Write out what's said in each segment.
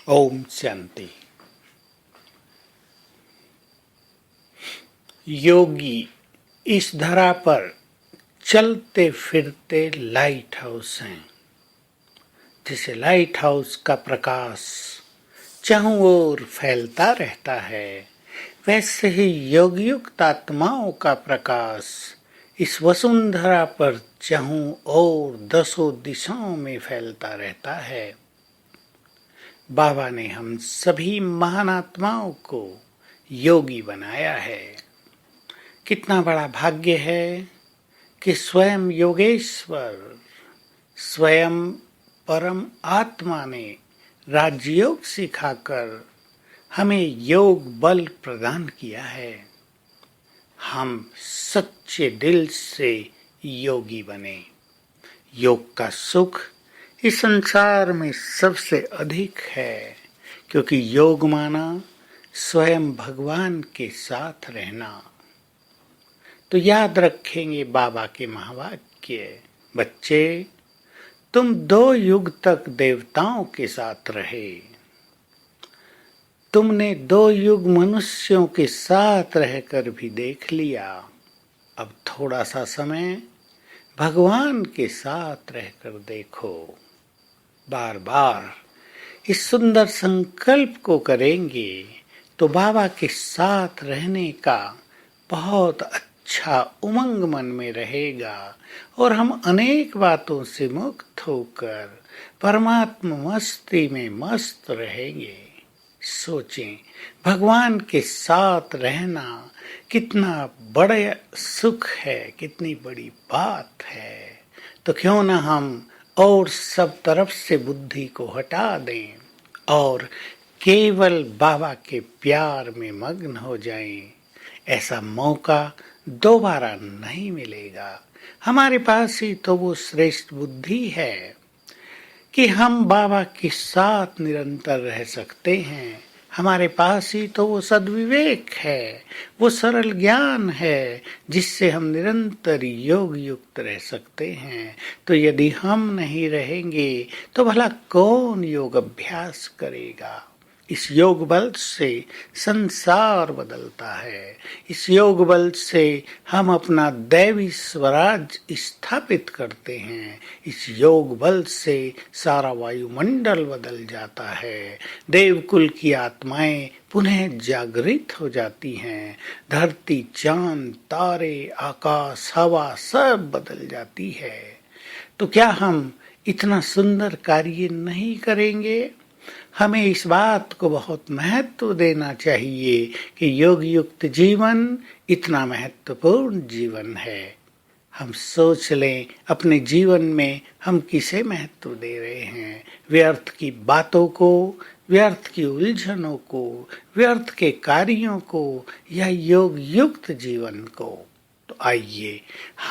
ओम शांति। योगी इस धरा पर चलते फिरते लाइट हाउस हैं। जैसे लाइट हाउस का प्रकाश चारों ओर फैलता रहता है, वैसे ही योगयुक्त आत्माओं का प्रकाश इस वसुंधरा पर चारों ओर दसों दिशाओं में फैलता रहता है। बाबा ने हम सभी महान आत्माओं को योगी बनाया है। कितना बड़ा भाग्य है कि स्वयं योगेश्वर, स्वयं परम आत्मा ने राजयोग सिखाकर हमें योग बल प्रदान किया है। हम सच्चे दिल से योगी बने। योग का सुख इस संसार में सबसे अधिक है, क्योंकि योग माना स्वयं भगवान के साथ रहना। तो याद रखेंगे बाबा के महावाक्य, बच्चे तुम 2 युग तक देवताओं के साथ रहे, तुमने 2 युग मनुष्यों के साथ रहकर भी देख लिया। अब थोड़ा सा समय भगवान के साथ रहकर देखो। बार बार इस सुंदर संकल्प को करेंगे तो बाबा के साथ रहने का बहुत अच्छा उमंग मन में रहेगा और हम अनेक बातों से मुक्त होकर परमात्मा मस्ती में मस्त रहेंगे। सोचें, भगवान के साथ रहना कितना बड़ा सुख है, कितनी बड़ी बात है। तो क्यों ना हम और सब तरफ से बुद्धि को हटा दें और केवल बाबा के प्यार में मग्न हो जाएं। ऐसा मौका दोबारा नहीं मिलेगा। हमारे पास ही तो वो श्रेष्ठ बुद्धि है कि हम बाबा के साथ निरंतर रह सकते हैं। हमारे पास ही तो वो सद्विवेक है, वो सरल ज्ञान है जिससे हम निरंतर योग युक्त रह सकते हैं। तो यदि हम नहीं रहेंगे तो भला कौन योग अभ्यास करेगा। इस योग बल से संसार बदलता है। इस योग बल से हम अपना दैवी स्वराज स्थापित करते हैं। इस योग बल से सारा वायुमंडल बदल जाता है। देवकुल की आत्माएं पुनः जागृत हो जाती हैं। धरती, चांद, तारे, आकाश, हवा सब बदल जाती है। तो क्या हम इतना सुंदर कार्य नहीं करेंगे? हमें इस बात को बहुत महत्व देना चाहिए कि योग युक्त जीवन इतना महत्वपूर्ण जीवन है। हम सोच लें अपने जीवन में हम किसे महत्व दे रहे हैं। व्यर्थ की बातों को, व्यर्थ की उलझनों को, व्यर्थ के कार्यों को या योग युक्त जीवन को। तो आइए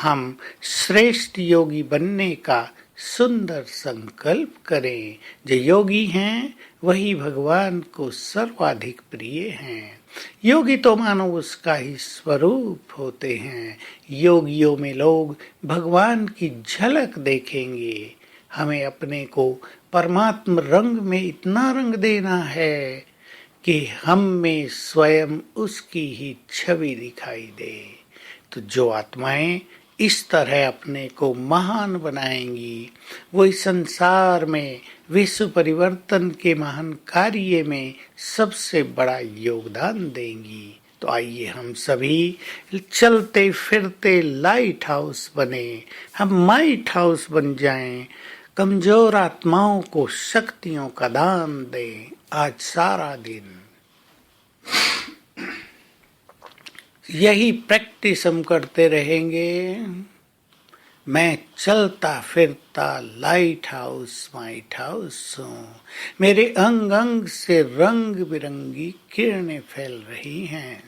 हम श्रेष्ठ योगी बनने का सुंदर संकल्प करें। जो योगी हैं वही भगवान को सर्वाधिक प्रिय हैं। योगी तो मानो उसका ही स्वरूप होते हैं। योगियों में लोग भगवान की झलक देखेंगे। हमें अपने को परमात्मा रंग में इतना रंग देना है कि हम में स्वयं उसकी ही छवि दिखाई दे। तो जो आत्माएं इस तरह अपने को महान बनाएंगी, वो इस संसार में विश्व परिवर्तन के महान कार्य में सबसे बड़ा योगदान देंगी। तो आइए हम सभी चलते फिरते लाइट हाउस बने, हम माइट हाउस बन जाएं, कमजोर आत्माओं को शक्तियों का दान दें। आज सारा दिन यही प्रैक्टिस हम करते रहेंगे। मैं चलता फिरता लाइट हाउस माइट हाउस हूँ। मेरे अंग अंग से रंग बिरंगी किरणें फैल रही हैं।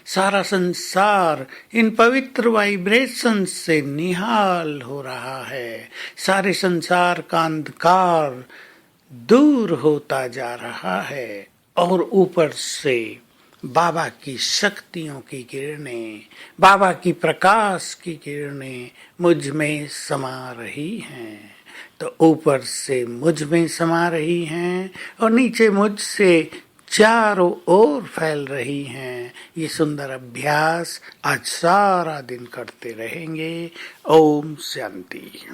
सारा संसार इन पवित्र वाइब्रेशन से निहाल हो रहा है। सारे संसार का अंधकार दूर होता जा रहा है और ऊपर से बाबा की शक्तियों की किरणें, बाबा की प्रकाश की किरणें मुझ में समा रही हैं। तो ऊपर से मुझ में समा रही हैं और नीचे मुझसे चारों ओर फैल रही हैं। ये सुंदर अभ्यास आज सारा दिन करते रहेंगे। ओम शांति।